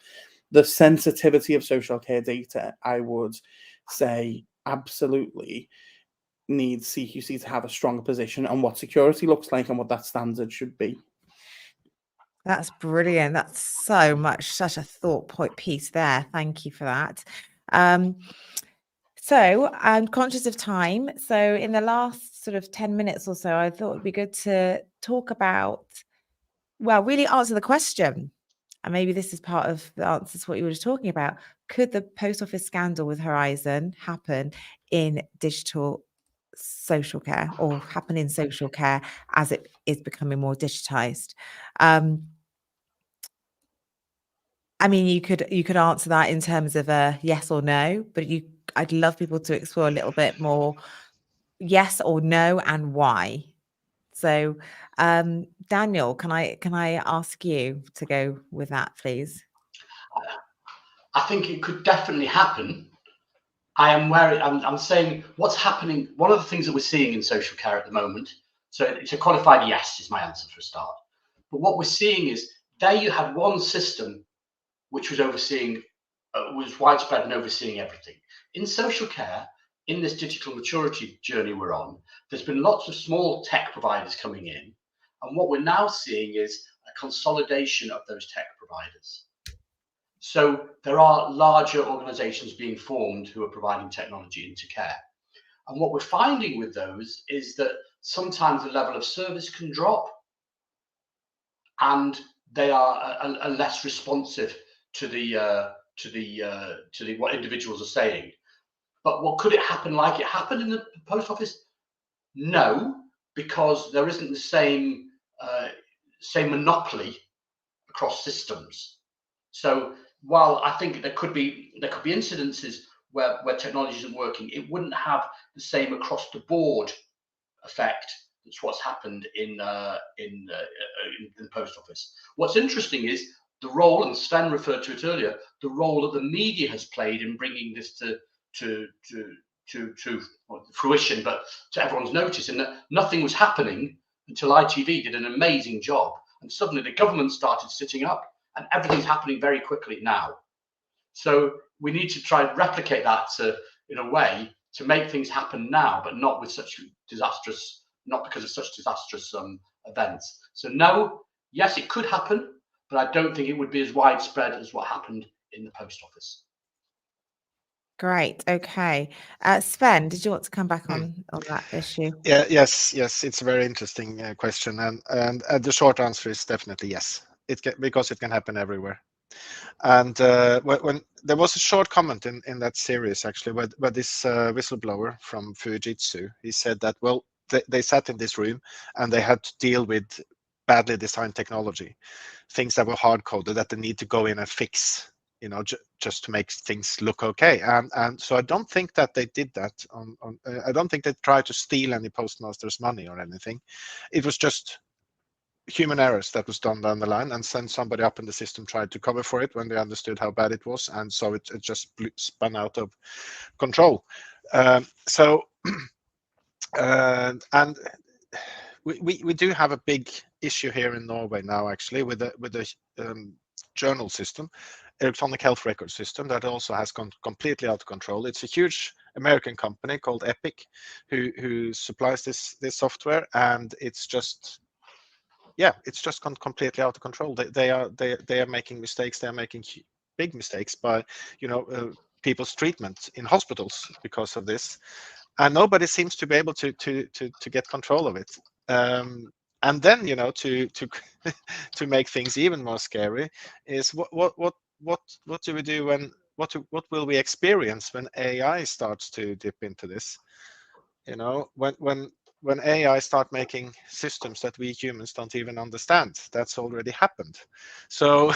The sensitivity of social care data, I would say, absolutely needs CQC to have a stronger position on what security looks like and what that standard should be. That's brilliant. That's so much, such a thought point piece there. Thank you for that. So I'm conscious of time. So in the last sort of 10 minutes or so, I thought it'd be good to talk about, well, really answer the question. And maybe this is part of the answer to what you were just talking about. Could the post office scandal with Horizon happen in digital social care, or happen in social care as it is becoming more digitized? I mean, you could answer that in terms of a yes or no, but I'd love people to explore a little bit more yes or no and why. So, Daniel, can I ask you to go with that, please? I think it could definitely happen. I am wary. I'm saying what's happening. One of the things that we're seeing in social care at the moment. So it's a qualified yes is my answer for a start. But what we're seeing is there you had one system which was overseeing, was widespread and overseeing everything. In social care, in this digital maturity journey we're on, there's been lots of small tech providers coming in. And what we're now seeing is a consolidation of those tech providers. So there are larger organizations being formed who are providing technology into care. And what we're finding with those is that sometimes the level of service can drop and they are less responsive to what individuals are saying. But what could it happen like it happened in the post office? No, because there isn't the same monopoly across systems. So while I think there could be incidences where technology isn't working, it wouldn't have the same across the board effect. That's what's happened in the post office. What's interesting is the role, and Sven referred to it earlier, the role that the media has played in bringing this to fruition, but to everyone's notice, and that nothing was happening until ITV did an amazing job, and suddenly the government started sitting up, and everything's happening very quickly now. So we need to try and replicate that in a way to make things happen now, but not with such disastrous, not because of such disastrous events. So no, yes, it could happen, but I don't think it would be as widespread as what happened in the post office. Great. Okay. Sven, did you want to come back on that issue? Yeah, yes, it's a very interesting question, and the short answer is definitely yes. Because it can happen everywhere. And when there was a short comment in that series actually, where this whistleblower from Fujitsu, he said that, well, they sat in this room and they had to deal with badly designed technology, things that were hard coded that they need to go in and fix, you know, just to make things look okay. And so I don't think that they did that. I don't think they tried to steal any postmasters' money or anything. It was just human errors that was done down the line, and then somebody up in the system tried to cover for it when they understood how bad it was, and so it just spun out of control. And we do have a big issue here in Norway now, actually, with the journal system, electronic health record system, that also has gone completely out of control. It's a huge American company called Epic, who supplies this software, and it's just completely out of control. They are making mistakes. They are making big mistakes by people's treatment in hospitals because of this, and nobody seems to be able to get control of it. And then to to make things even more scary is what do we do when what will we experience when AI starts to dip into this? When AI start making systems that we humans don't even understand, that's already happened. So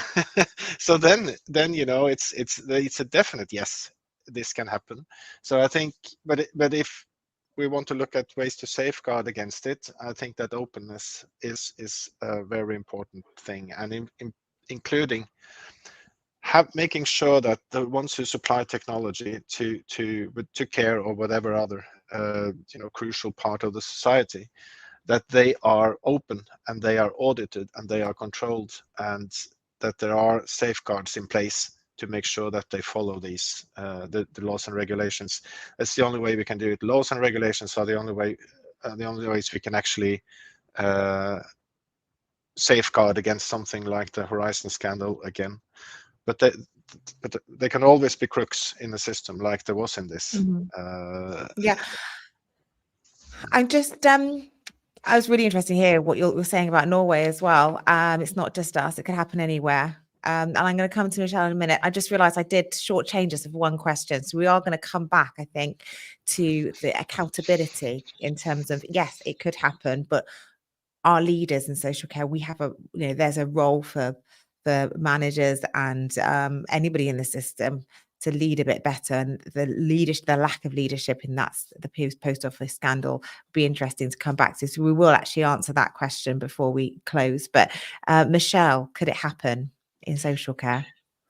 so then it's a definite yes, this can happen. So I think, but if we want to look at ways to safeguard against it, I think that openness is a very important thing, and including making sure that the ones who supply technology to care or whatever other crucial part of the society, that they are open and they are audited and they are controlled, and that there are safeguards in place to make sure that they follow these the laws and regulations. That's the only way we can do it. Laws and regulations are the only ways we can actually safeguard against something like the Horizon scandal again. But they can always be crooks in the system, like there was in this. Yeah, I'm just I was really interested to hear what you're saying about Norway as well. It's not just us; it could happen anywhere. And I'm going to come to Michelle in a minute. I just realised I did shortchange us of one question, so we are going to come back, I think, to the accountability in terms of yes, it could happen, but our leaders in social care, we have there's a role for the managers and anybody in the system to lead a bit better, and the lack of leadership in the post office scandal would be interesting to come back to. So we will actually answer that question before we close. But Michelle, could it happen in social care?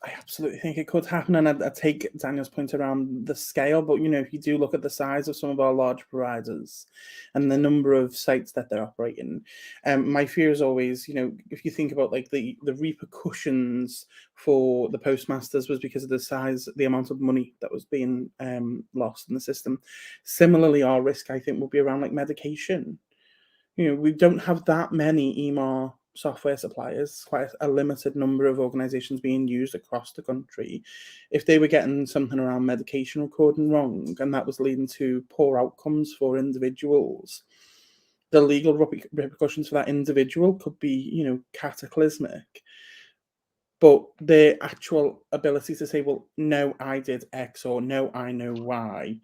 I absolutely think it could happen, and I take Daniel's point around the scale. But if you do look at the size of some of our large providers and the number of sites that they're operating, my fear is always, if you think about like the repercussions for the postmasters was because of the amount of money that was being lost in the system. Similarly, our risk, I think, will be around like medication. We don't have that many EMR software suppliers, quite a limited number of organizations being used across the country. If they were getting something around medication recording wrong, and that was leading to poor outcomes for individuals, the legal repercussions for that individual could be, cataclysmic. But the actual ability to say, well, no, I did X, or no, I know Y,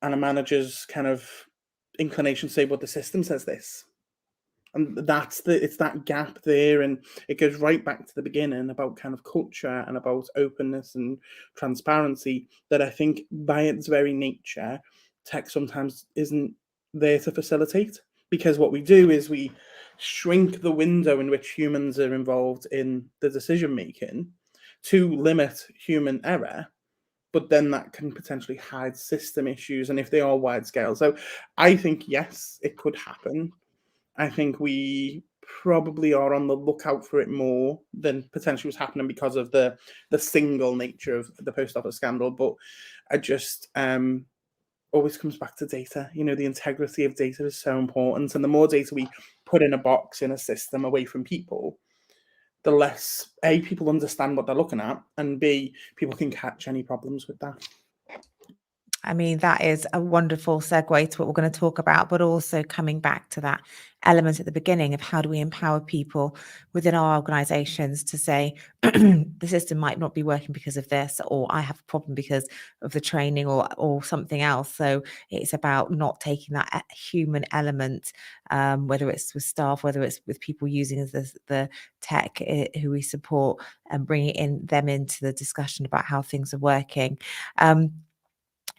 and a manager's kind of inclination to say, well, the system says this. And it's that gap there, and it goes right back to the beginning about kind of culture and about openness and transparency, that I think by its very nature, tech sometimes isn't there to facilitate. Because what we do is we shrink the window in which humans are involved in the decision making to limit human error, but then that can potentially hide system issues, and if they are wide scale. So I think yes, it could happen. I think we probably are on the lookout for it more than potentially was happening because of the single nature of the post office scandal. But I just always comes back to data. The integrity of data is so important, and the more data we put in a box, in a system, away from people, the less A, people understand what they're looking at, and B, people can catch any problems with that. I mean, that is a wonderful segue to what we're going to talk about, but also coming back to that element at the beginning of how do we empower people within our organizations to say the system might not be working because of this, or I have a problem because of the training or something else. So it's about not taking that human element, whether it's with staff, whether it's with people using the tech who we support, and bringing them into the discussion about how things are working.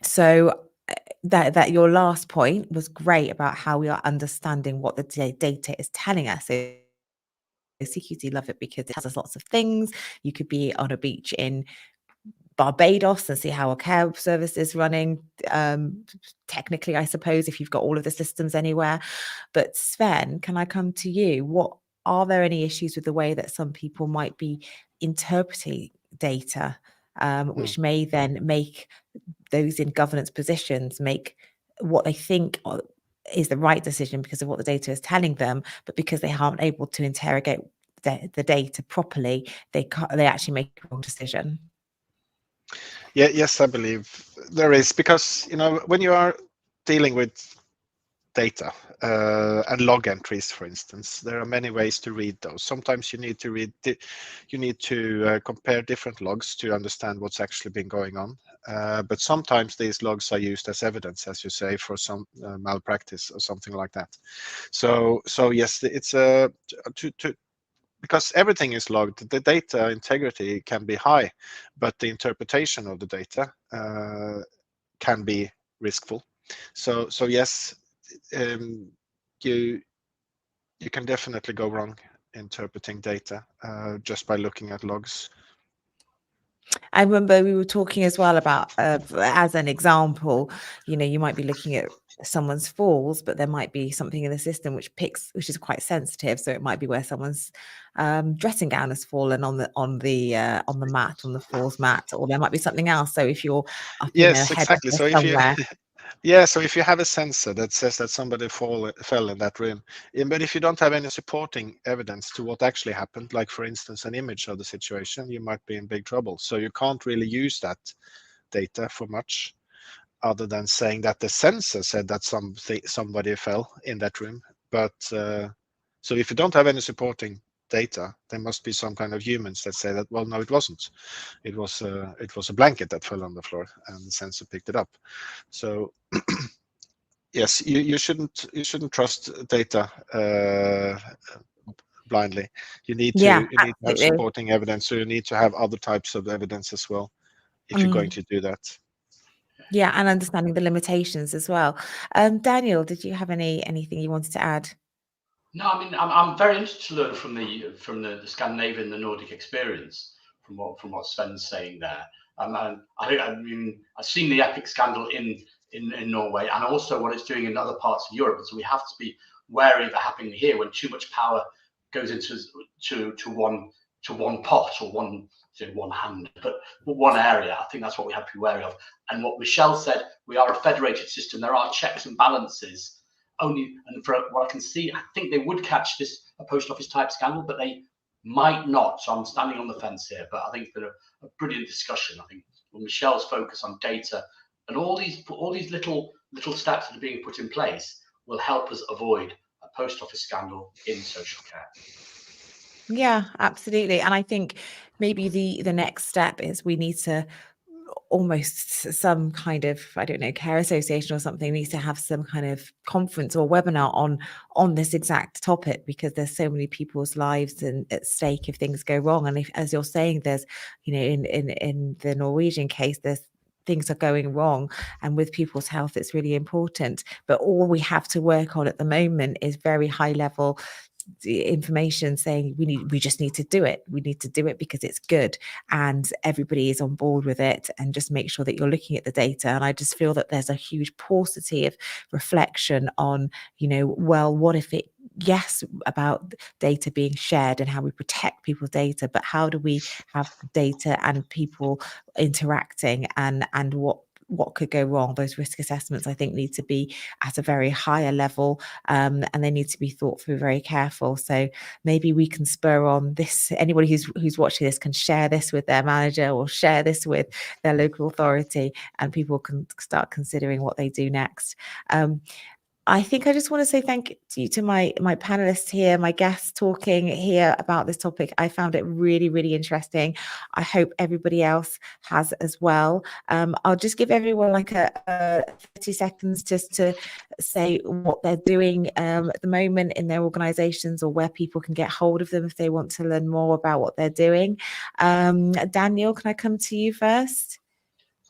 So that your last point was great about how we are understanding what the data is telling us. So CQC love it because it has lots of things. You could be on a beach in Barbados and see how a care service is running. Technically, I suppose, if you've got all of the systems anywhere. But Sven, can I come to you? Are there any issues with the way that some people might be interpreting data which may then make those in governance positions make what they think is the right decision because of what the data is telling them, but because they aren't able to interrogate the data properly, they actually make a wrong decision. Yeah, yes, I believe there is, because when you are dealing with data and log entries, for instance, there are many ways to read those. Sometimes you need to compare different logs to understand what's actually been going on. But sometimes these logs are used as evidence, as you say, for some malpractice or something like that. So yes, it's because everything is logged, the data integrity can be high, but the interpretation of the data can be riskful. So yes, you can definitely go wrong interpreting data just by looking at logs. I remember we were talking as well about, as an example, you might be looking at someone's falls, but there might be something in the system which is quite sensitive. So it might be where someone's dressing gown has fallen on the mat, on the falls mat, or there might be something else. So if you're up in a head Exactly. So somewhere. so if you have a sensor that says that somebody fell in that room, but if you don't have any supporting evidence to what actually happened, like for instance an image of the situation, you might be in big trouble. So you can't really use that data for much other than saying that the sensor said that somebody fell in that room. But so if you don't have any supporting data, there must be some kind of humans that say that, well, no, it wasn't. It was a blanket that fell on the floor and the sensor picked it up. So yes, you shouldn't trust data blindly. You need to have supporting evidence. So you need to have other types of evidence as well if you're going to do that. Yeah, and understanding the limitations as well. Daniel, did you have anything you wanted to add? No, I mean, I'm very interested to learn from the Scandinavian, the Nordic experience, from what Sven's saying there. I've seen the Epic scandal in Norway, and also what it's doing in other parts of Europe. So we have to be wary of it happening here when too much power goes into one pot or one hand, but one area. I think that's what we have to be wary of. And what Michelle said, we are a federated system. There are checks and balances. Only, and for what I can see, I think they would catch a post office type scandal, but they might not. So I'm standing on the fence here. But I think it's been a brilliant discussion. I think Michelle's focus on data and all these little steps that are being put in place will help us avoid a post office scandal in social care. Yeah, absolutely. And I think maybe the next step is we need to almost some kind of, I don't know, care association or something needs to have some kind of conference or webinar on this exact topic, because there's so many people's lives at stake if things go wrong. And if, as you're saying, there's, in the Norwegian case, there's things are going wrong, and with people's health, it's really important. But all we have to work on at the moment is very high level information saying we just need to do it. We need to do it because it's good and everybody is on board with it, and just make sure that you're looking at the data. And I just feel that there's a huge paucity of reflection on, well, what if it, yes, about data being shared and how we protect people's data, but how do we have data and people interacting, and what could go wrong? Those risk assessments, I think, need to be at a very higher level, and they need to be thought through very careful. So maybe we can spur on this. Anybody who's watching this can share this with their manager or share this with their local authority, and people can start considering what they do next. I think I just want to say thank you to my panelists here, my guests talking here about this topic. I found it really, really interesting. I hope everybody else has as well. I'll just give everyone like a 30 seconds just to say what they're doing at the moment in their organisations, or where people can get hold of them if they want to learn more about what they're doing. Daniel, can I come to you first?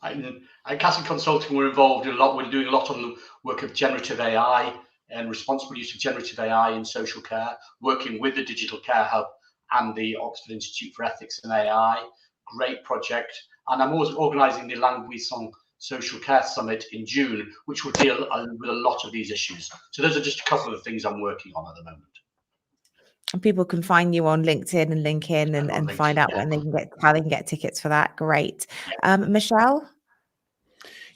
At Castle Consulting, we're involved in a lot. We're doing a lot on the work of generative AI and responsible use of generative AI in social care, working with the Digital Care Hub and the Oxford Institute for Ethics and AI. Great project. And I'm always organising the Languissant Social Care Summit in June, which will deal with a lot of these issues. So those are just a couple of things I'm working on at the moment. And people can find you on LinkedIn and link in On and LinkedIn, find out yeah. when they can get how they can get tickets for that. Great. Michelle?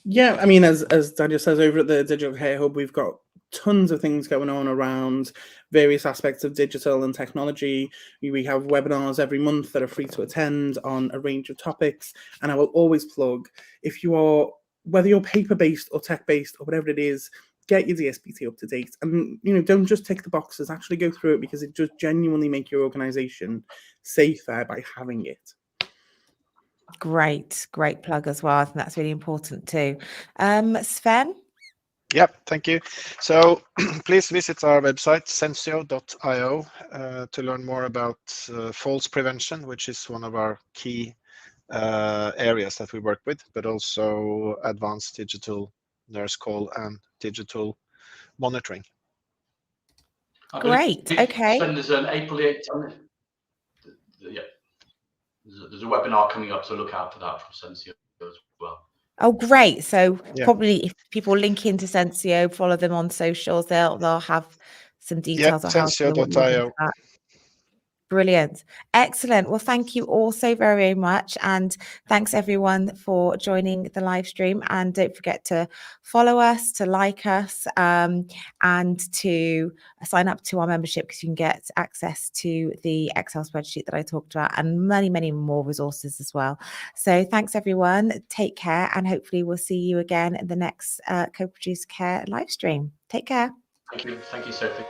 Yeah, I mean, as Daniel says, over at the Digital Care Hub, we've got tons of things going on around various aspects of digital and technology. We have webinars every month that are free to attend on a range of topics. And I will always plug, if you are, whether you're paper-based or tech-based or whatever it is, get your DSPT up to date. And, you know, don't just tick the boxes, actually go through it, because it just genuinely make your organization safer by having it. Great plug as well. I think that's really important too. Sven? Yep, thank you. So please visit our website, sensio.io, to learn more about falls prevention, which is one of our key areas that we work with, but also advanced digital nurse call and digital monitoring. Great. Okay. Sven, there's an April the 8th. Yeah. There's a webinar coming up, so look out for that from Sensio as well. Oh, great. So Yeah. probably if people link into Sensio, follow them on socials, they'll have some details on how to log into Sensio.io. that. Brilliant. Excellent. Well, thank you all so very much. And thanks everyone for joining the live stream. And don't forget to follow us, to like us, and to sign up to our membership, because you can get access to the Excel spreadsheet that I talked about and many, many more resources as well. So thanks everyone. Take care. And hopefully we'll see you again in the next Coproduce Care live stream. Take care. Thank you, Sophie.